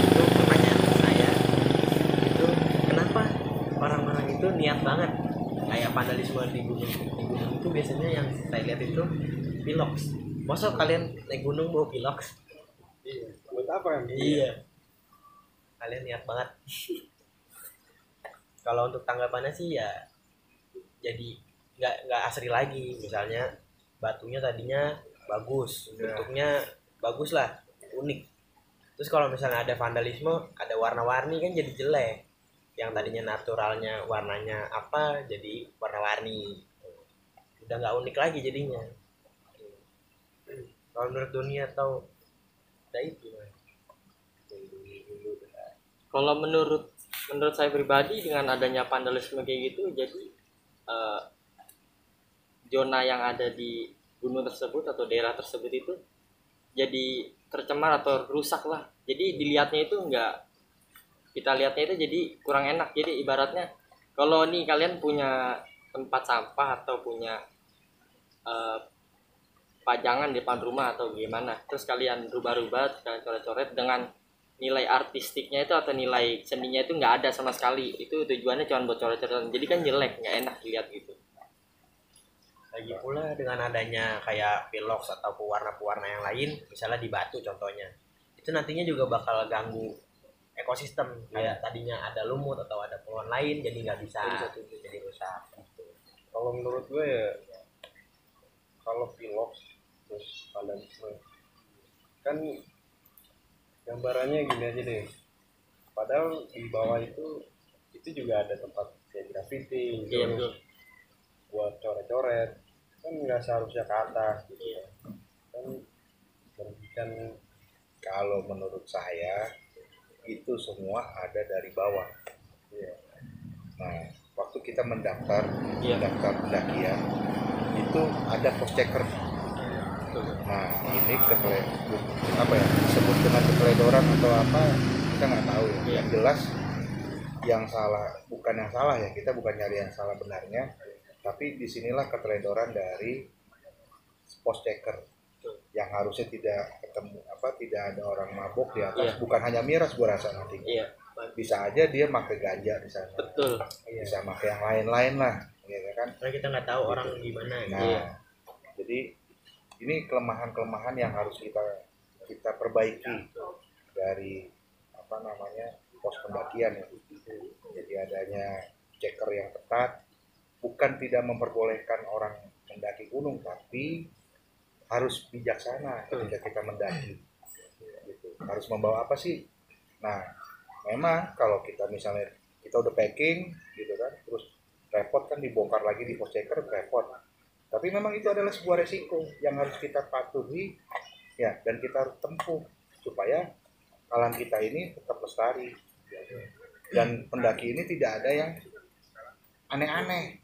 [SPEAKER 1] Itu pertanyaan saya, itu kenapa orang-orang itu niat banget kayak vandalisme di gunung itu biasanya yang saya lihat itu pilox. Masa kalian naik gunung bawa pilox?
[SPEAKER 4] Iya. Buat apa?
[SPEAKER 1] Iya. Kalian niat banget. Kalau untuk tanggapannya sih ya jadi nggak asri lagi. Misalnya batunya tadinya bagus, bentuknya bagus lah, unik. Terus kalau misalnya ada vandalisme, ada warna-warni kan jadi jelek. Yang tadinya naturalnya warnanya apa jadi warna-warni, udah nggak unik lagi jadinya. Kalau menurut dunia atau Daib gimana?
[SPEAKER 3] Kalau menurut saya pribadi dengan adanya vandalisme kayak gitu, jadi zona yang ada di gunung tersebut atau daerah tersebut itu jadi tercemar atau rusak lah. Jadi dilihatnya itu kita lihatnya itu jadi kurang enak. Jadi ibaratnya kalau nih kalian punya tempat sampah atau punya pajangan di depan rumah atau gimana, terus kalian rubah-rubah, kalian coret-coret dengan nilai artistiknya itu atau nilai seninya itu nggak ada sama sekali, itu tujuannya cuma buat coret-coretan, jadi kan jelek, nggak enak dilihat gitu.
[SPEAKER 1] Lagi pula dengan adanya kayak pilox atau pewarna-pewarna yang lain, misalnya di batu contohnya, itu nantinya juga bakal ganggu ekosistem. Kayak tadinya ada lumut atau ada pohon lain jadi nggak bisa, jadi rusak gitu.
[SPEAKER 4] Kalau menurut gue ya, kalau pilox terus vandalisme kan gambarannya gini aja deh, padahal di bawah itu juga ada tempat kayak graffiti gitu, buat coret-coret, kan nggak seharusnya ke atas gitu ya. Kan merugikan.
[SPEAKER 2] Kalau menurut saya itu semua ada dari bawah. Nah, waktu kita mendaftar pendakian itu ada pos checker. Nah, ini disebut dengan keteledoran atau apa, kita nggak tahu ya. Yang jelas yang salah, bukan yang salah ya, kita bukan nyari yang salah benarnya, tapi disinilah keteledoran dari spot checker yang harusnya tidak ketemu tidak ada orang mabok di atas.
[SPEAKER 3] Iya.
[SPEAKER 2] Bukan hanya miras gua rasa nanti.
[SPEAKER 3] Iya,
[SPEAKER 2] Bisa aja dia pakai ganja di sana.
[SPEAKER 3] betul.
[SPEAKER 2] Bisa pakai yang lain-lain lah, gitu kan.
[SPEAKER 1] Karena kita nggak tahu orang gimana.
[SPEAKER 2] Nah,
[SPEAKER 3] Iya.
[SPEAKER 2] jadi ini kelemahan-kelemahan yang harus kita perbaiki dari pos pendakian ya. Jadi adanya checker yang ketat, bukan tidak memperbolehkan orang mendaki gunung, tapi harus bijaksana ketika kita mendaki. Gitu. Harus membawa apa sih? Nah, memang kalau kita misalnya kita udah packing gitu kan, terus repot kan dibongkar lagi di pos checker, repot. Tapi memang itu adalah sebuah resiko yang harus kita patuhi ya, dan kita harus tempuh supaya alam kita ini tetap lestari. Dan pendaki ini tidak ada yang aneh-aneh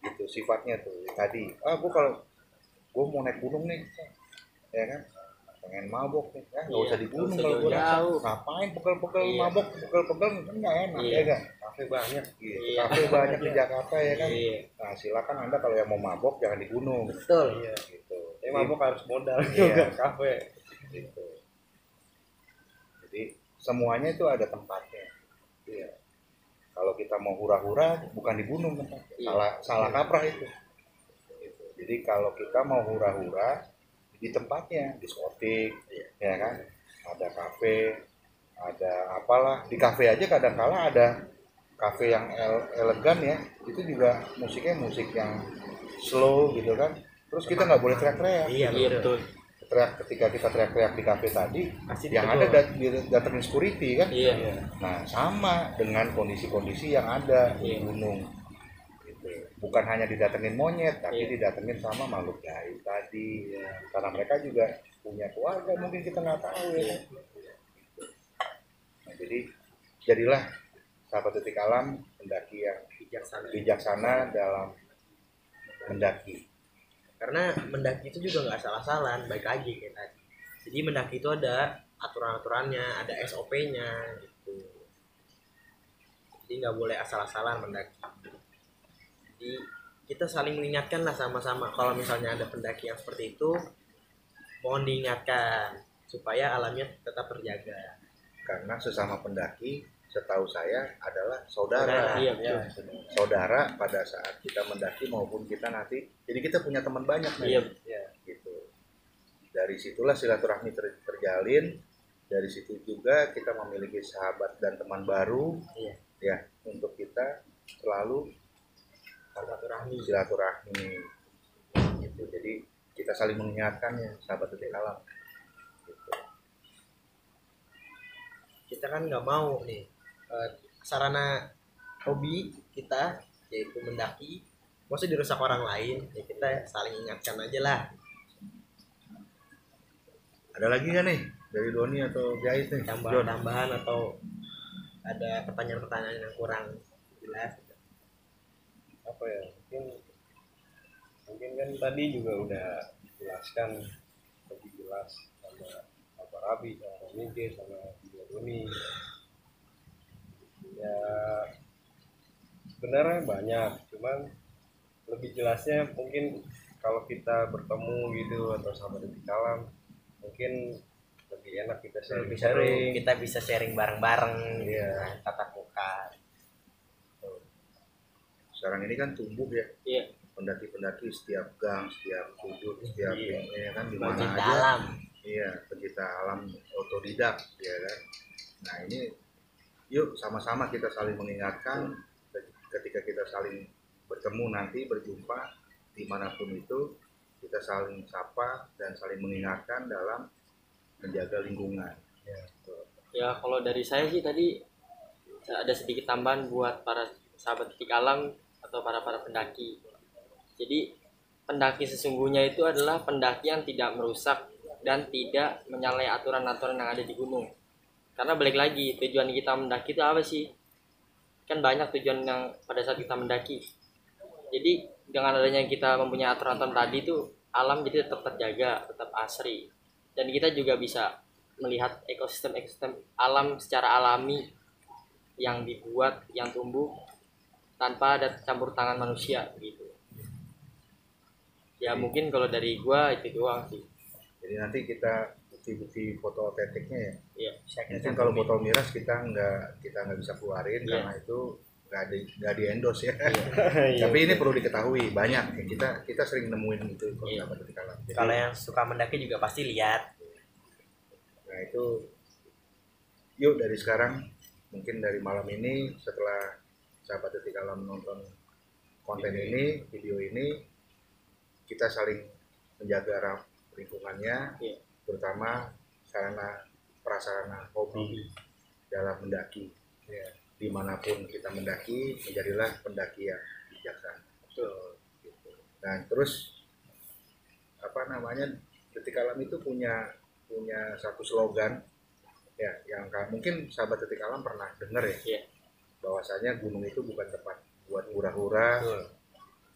[SPEAKER 2] gitu sifatnya tuh tadi. Gue mau naik gunung nih, ya kan, pengen mabok nih, ya nggak usah di gunung kalau gue
[SPEAKER 3] jauh.
[SPEAKER 2] ngapain pegel-pegel
[SPEAKER 3] Iya.
[SPEAKER 2] mabok, pegel-pegel kan nggak enak.
[SPEAKER 3] Iya.
[SPEAKER 2] Ya kan,
[SPEAKER 4] Kafe banyak.
[SPEAKER 2] gitu.
[SPEAKER 3] Iya.
[SPEAKER 2] Kafe banyak di Jakarta ya kan.
[SPEAKER 3] Iya.
[SPEAKER 2] Nah silakan anda kalau yang mau mabok jangan di gunung.
[SPEAKER 1] Betul.
[SPEAKER 4] Iya.
[SPEAKER 2] Gitu.
[SPEAKER 4] Mabok harus modal
[SPEAKER 2] Iya.
[SPEAKER 4] juga kafe.
[SPEAKER 2] Gitu. Jadi semuanya itu ada tempatnya. Iya. Kalau kita mau hura-hura bukan di gunung kan. Salah kaprah itu. Gitu. Jadi kalau kita mau hura-hura di tempatnya, diskotik, ya kan, ada kafe, ada apalah. Di kafe aja kadang-kala ada kafe yang elegan ya, itu juga musiknya musik yang slow gitu kan. Terus kita nggak boleh teriak-teriak.
[SPEAKER 1] Iya,
[SPEAKER 3] Iya,
[SPEAKER 1] betul.
[SPEAKER 3] betul.
[SPEAKER 2] Ketika kita teriak-teriak di kafe tadi,
[SPEAKER 1] Pasti
[SPEAKER 2] yang
[SPEAKER 1] ditegur.
[SPEAKER 2] ada datengin security kan.
[SPEAKER 3] Iya.
[SPEAKER 2] Nah sama dengan kondisi-kondisi yang ada di
[SPEAKER 3] Iya.
[SPEAKER 2] gunung. Gitu. Bukan hanya didatengin monyet, tapi
[SPEAKER 3] Iya.
[SPEAKER 2] didatengin sama makhluk gaib tadi. Karena mereka juga punya keluarga, mungkin kita nggak tahu ya. Nah, jadilah sahabat detik alam pendaki yang bijaksana dalam mendaki.
[SPEAKER 1] Karena mendaki itu juga nggak salah-salah, baik lagi kayak tadi. Jadi mendaki itu ada aturan-aturannya, ada SOP-nya gitu. Jadi nggak boleh asal-asalan mendaki. Jadi kita saling mengingatkan lah sama-sama. Kalau misalnya ada pendaki yang seperti itu, mohon diingatkan supaya alamnya tetap terjaga.
[SPEAKER 2] Karena sesama pendaki, setahu saya adalah saudara.
[SPEAKER 3] Iya, betul.
[SPEAKER 2] Saudara pada saat kita mendaki maupun kita nanti. Jadi kita punya teman banyak nih.
[SPEAKER 3] Iya.
[SPEAKER 2] Ya, gitu. Dari situlah silaturahmi terjalin. Dari situ juga kita memiliki sahabat dan teman baru.
[SPEAKER 1] Iya.
[SPEAKER 2] Ya, untuk kita selalu silaturahmi. Gitu. Jadi kita saling mengingatkannya, sahabat detik alam. Gitu.
[SPEAKER 1] Kita kan nggak mau nih sarana hobi kita yaitu mendaki maksudnya dirusak orang lain, ya kita saling ingatkan aja lah.
[SPEAKER 2] Ada lagi nggak nih dari Doni atau Jahit nih? John?
[SPEAKER 1] Tambahan atau ada pertanyaan-pertanyaan yang kurang jelas?
[SPEAKER 4] Apa ya? Mungkin kan tadi juga udah dijelaskan lebih jelas sama Pak Rabi, sama Mige, sama Doni. Ya sebenarnya banyak, cuman lebih jelasnya mungkin kalau kita bertemu gitu atau sama detik alam mungkin lebih enak kita
[SPEAKER 1] Lebih seru,
[SPEAKER 4] sharing.
[SPEAKER 1] kita bisa sharing bareng-bareng,
[SPEAKER 4] Iya.
[SPEAKER 1] tatap muka.
[SPEAKER 2] Sekarang ini kan tumbuh ya.
[SPEAKER 3] Iya.
[SPEAKER 2] Pendaki-pendaki setiap gang, setiap sudut, setiap
[SPEAKER 1] Iya.
[SPEAKER 2] ini ya kan, di mana
[SPEAKER 1] Pencinta
[SPEAKER 2] aja.
[SPEAKER 1] alam.
[SPEAKER 2] Iya, pencinta alam otodidak ya kan. Nah ini yuk sama-sama kita saling mengingatkan ketika kita saling bertemu nanti berjumpa dimanapun itu, kita saling sapa dan saling mengingatkan dalam menjaga lingkungan.
[SPEAKER 3] Ya kalau dari saya sih tadi ada sedikit tambahan buat para sahabat detik alam atau para pendaki. Jadi pendaki sesungguhnya itu adalah pendaki yang tidak merusak dan tidak menyalahi aturan-aturan yang ada di gunung. Karena balik lagi tujuan kita mendaki itu apa sih? Kan banyak tujuan yang pada saat kita mendaki. Jadi dengan adanya kita mempunyai aturan-aturan tadi itu alam jadi tetap terjaga, tetap asri. Dan kita juga bisa melihat ekosistem alam secara alami yang dibuat, yang tumbuh tanpa ada campur tangan manusia gitu. Ya mungkin kalau dari gua itu doang sih.
[SPEAKER 2] Jadi nanti kita bukti-bukti foto otentiknya ya.
[SPEAKER 3] Iya.
[SPEAKER 2] Mungkin kalau botol miras kita nggak bisa keluarin karena itu nggak di endorse ya. Tapi ini perlu diketahui banyak ya, kita sering nemuin itu kalau sahabat detik alam. Jadi,
[SPEAKER 1] Kalau yang suka mendaki juga pasti lihat.
[SPEAKER 2] nah itu yuk dari sekarang, mungkin dari malam ini setelah sahabat detik alam nonton konten ini, video ini, kita saling menjaga lingkungannya, terutama sarana prasarana hobi dalam mendaki. Ya, dimanapun kita mendaki, menjadilah pendaki yang bijaksana. Gitu. Dan terus apa namanya, detik alam itu punya satu slogan ya, yang mungkin sahabat detik alam pernah dengar ya, bahwasanya gunung itu bukan tempat buat hura-hura.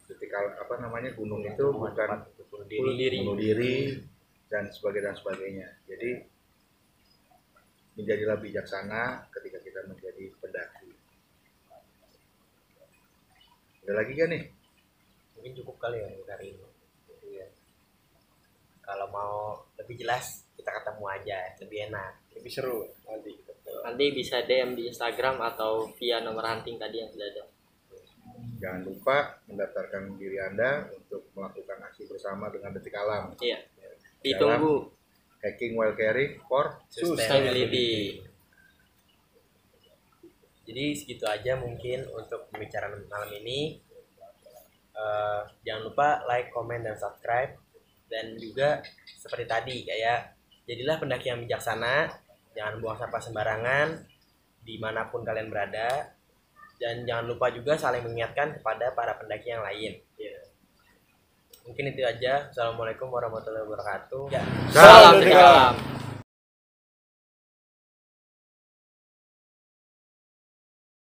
[SPEAKER 2] Detik alam, apa namanya, gunung itu bukan bunuh diri dan sebagainya. Jadi menjadilah bijaksana ketika kita menjadi pendaki. Ada lagi kan nih?
[SPEAKER 1] Mungkin cukup kali ya dari ini. Iya. Kalau mau lebih jelas kita ketemu aja, lebih enak,
[SPEAKER 4] lebih seru nanti.
[SPEAKER 3] Nanti bisa DM di Instagram atau via nomor hunting tadi yang sudah ada.
[SPEAKER 2] Jangan lupa mendaftarkan diri Anda untuk melakukan aksi bersama dengan Detik Alam.
[SPEAKER 3] Iya. Ditunggu.
[SPEAKER 2] Hiking while caring for
[SPEAKER 3] Sustainability.
[SPEAKER 1] Jadi segitu aja mungkin untuk pembicaraan malam ini. Jangan lupa like, comment, dan subscribe. Dan juga seperti tadi, kayak jadilah pendaki yang bijaksana. Jangan buang sampah sembarangan dimanapun kalian berada. Dan jangan lupa juga saling mengingatkan kepada para pendaki yang lain. Mungkin itu aja. Assalamualaikum warahmatullahi wabarakatuh.
[SPEAKER 3] Salam detik alam.